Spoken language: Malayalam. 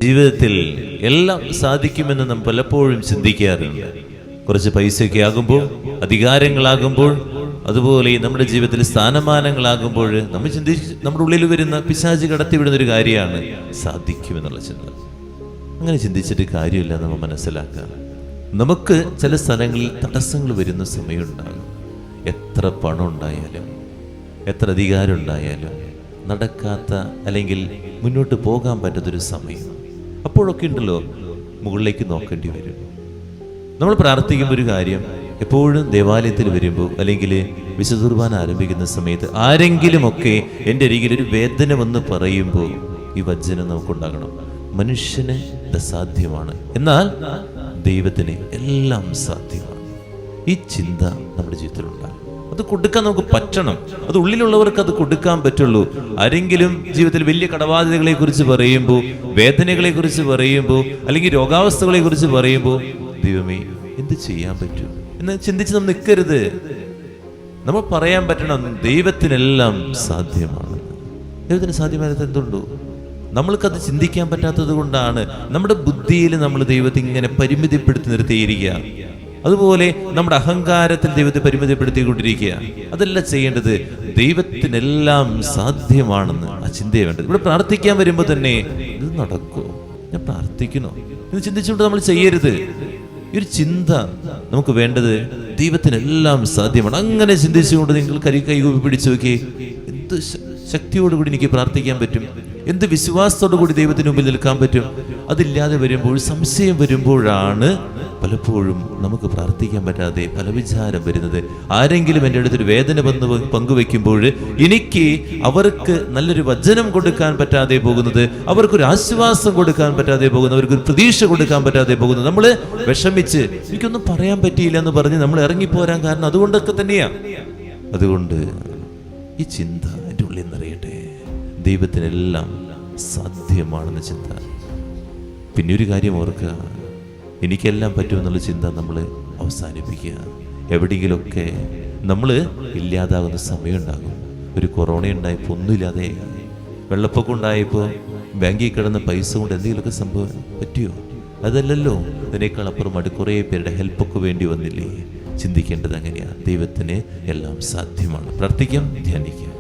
ജീവിതത്തിൽ എല്ലാം സാധിക്കുമെന്ന് നാം പലപ്പോഴും ചിന്തിക്കാറുണ്ട്. കുറച്ച് പൈസയൊക്കെ ആകുമ്പോൾ, അധികാരങ്ങളാകുമ്പോൾ, അതുപോലെ നമ്മുടെ ജീവിതത്തിൽ സ്ഥാനമാനങ്ങളാകുമ്പോൾ നമ്മൾ നമ്മുടെ ഉള്ളിൽ വരുന്ന പിശാച് കടത്തിവിടുന്നൊരു കാര്യമാണ് സാധിക്കുമെന്നുള്ള ചിന്ത. അങ്ങനെ ചിന്തിച്ചിട്ട് കാര്യമില്ല. നമ്മൾ മനസ്സിലാക്കുക, നമുക്ക് ചില സ്ഥലങ്ങളിൽ തടസ്സങ്ങൾ വരുന്ന സമയമുണ്ടാകും. എത്ര പണം ഉണ്ടായാലും, എത്ര അധികാരം ഉണ്ടായാലും നടക്കാത്ത അല്ലെങ്കിൽ മുന്നോട്ട് പോകാൻ പറ്റാത്തൊരു സമയം. അപ്പോഴൊക്കെ ഉണ്ടല്ലോ മുകളിലേക്ക് നോക്കേണ്ടി വരും. നമ്മൾ പ്രാർത്ഥിക്കുമ്പോൾ ഒരു കാര്യം, എപ്പോഴും ദേവാലയത്തിൽ വരുമ്പോൾ അല്ലെങ്കിൽ വിശുദ്ധ കുർബാന ആരംഭിക്കുന്ന സമയത്ത് ആരെങ്കിലുമൊക്കെ എൻ്റെ അരികിൽ ഒരു വേദന വന്ന് പറയുമ്പോൾ ഈ വചനം നമുക്കുണ്ടാകണം. മനുഷ്യന് അസാധ്യമാണ്, എന്നാൽ ദൈവത്തിന് എല്ലാം സാധ്യമാണ്. ഈ ചിന്ത നമ്മുടെ ജീവിതത്തിലുണ്ടാകും. അത് കൊടുക്കാൻ നമുക്ക് പറ്റണം. അത് ഉള്ളിലുള്ളവർക്ക് അത് കൊടുക്കാൻ പറ്റുള്ളൂ. ആരെങ്കിലും ജീവിതത്തിൽ വലിയ കടബാധ്യതകളെ കുറിച്ച് പറയുമ്പോൾ, വേദനകളെ കുറിച്ച് പറയുമ്പോൾ, അല്ലെങ്കിൽ രോഗാവസ്ഥകളെ കുറിച്ച് പറയുമ്പോൾ, ദൈവമേ എന്ത് ചെയ്യാൻ പറ്റും എന്ന് ചിന്തിച്ച് നമ്മൾ നിൽക്കരുത്. നമ്മൾ പറയാൻ പറ്റണം, ദൈവത്തിനെല്ലാം സാധ്യമാണ്. ദൈവത്തിന് സാധ്യമായത് എന്തുണ്ടോ? നമ്മൾക്കത് ചിന്തിക്കാൻ പറ്റാത്തത് കൊണ്ടാണ് നമ്മുടെ ബുദ്ധിയിൽ നമ്മൾ ദൈവത്തെ ഇങ്ങനെ പരിമിതിപ്പെടുത്തി നിർത്തിയിരിക്കുക. അതുപോലെ നമ്മുടെ അഹങ്കാരത്തിൽ ദൈവത്തെ പരിമിതിപ്പെടുത്തിക്കൊണ്ടിരിക്കുക. അതല്ല ചെയ്യേണ്ടത്. ദൈവത്തിനെല്ലാം സാധ്യമാണെന്ന് ആ ചിന്തയെ വേണ്ടത്. ഇവിടെ പ്രാർത്ഥിക്കാൻ വരുമ്പോൾ തന്നെ ഇത് നടക്കുമോ, ഞാൻ പ്രാർത്ഥിക്കണോ എന്ന് ചിന്തിച്ചുകൊണ്ട് നമ്മൾ ചെയ്യരുത്. ഈ ഒരു ചിന്ത നമുക്ക് വേണ്ടത്, ദൈവത്തിനെല്ലാം സാധ്യമാണ്. അങ്ങനെ ചിന്തിച്ചുകൊണ്ട് നിങ്ങൾ കൈകൂപ്പി പിടിച്ചു നോക്കി, എന്ത് ശക്തിയോടുകൂടി എനിക്ക് പ്രാർത്ഥിക്കാൻ പറ്റും, എന്ത് വിശ്വാസത്തോടു കൂടി ദൈവത്തിന് മുമ്പിൽ നിൽക്കാൻ പറ്റും. അതില്ലാതെ വരുമ്പോൾ, സംശയം വരുമ്പോഴാണ് പലപ്പോഴും നമുക്ക് പ്രാർത്ഥിക്കാൻ പറ്റാതെ പല വിചാരം വരുന്നത്. ആരെങ്കിലും എൻ്റെ അടുത്തൊരു വേദന പങ്കുവെക്കുമ്പോൾ എനിക്ക് അവർക്ക് നല്ലൊരു വചനം കൊടുക്കാൻ പറ്റാതെ പോകുന്നത്, അവർക്കൊരു ആശ്വാസം കൊടുക്കാൻ പറ്റാതെ പോകുന്നത്, അവർക്കൊരു പ്രതീക്ഷ കൊടുക്കാൻ പറ്റാതെ പോകുന്നത്, നമ്മൾ വിഷമിച്ച് എനിക്കൊന്നും പറയാൻ പറ്റിയില്ല എന്ന് പറഞ്ഞ് നമ്മൾ ഇറങ്ങിപ്പോരാൻ കാരണം അതുകൊണ്ടൊക്കെ തന്നെയാണ്. അതുകൊണ്ട് ഈ ചിന്ത എൻ്റെ ഉള്ളിൽ നിറയട്ടെ, ദൈവത്തിനെല്ലാം സാധ്യമാണെന്ന ചിന്ത. പിന്നെ ഒരു കാര്യം ഓർക്കുക, എനിക്കെല്ലാം പറ്റുമെന്നുള്ള ചിന്ത നമ്മൾ അവസാനിപ്പിക്കുക. എവിടെയെങ്കിലുമൊക്കെ നമ്മൾ ഇല്ലാതാകുന്ന സമയമുണ്ടാകും. ഒരു കൊറോണ ഉണ്ടായപ്പോൾ ഒന്നുമില്ലാതെ, വെള്ളപ്പൊക്കം ഉണ്ടായപ്പോൾ ബാങ്കിൽ കിടന്ന പൈസ കൊണ്ട് എന്തെങ്കിലുമൊക്കെ സംഭവം പറ്റിയോ? അതല്ലല്ലോ. അതിനേക്കാൾ അപ്പുറമായിട്ട് കുറേ പേരുടെ ഹെൽപ്പൊക്കെ വേണ്ടി വന്നില്ലേ? ചിന്തിക്കേണ്ടത് അങ്ങനെയാണ്. ദൈവത്തിന് എല്ലാം സാധ്യമാണ്. പ്രാർത്ഥിക്കാം, ധ്യാനിക്കാം.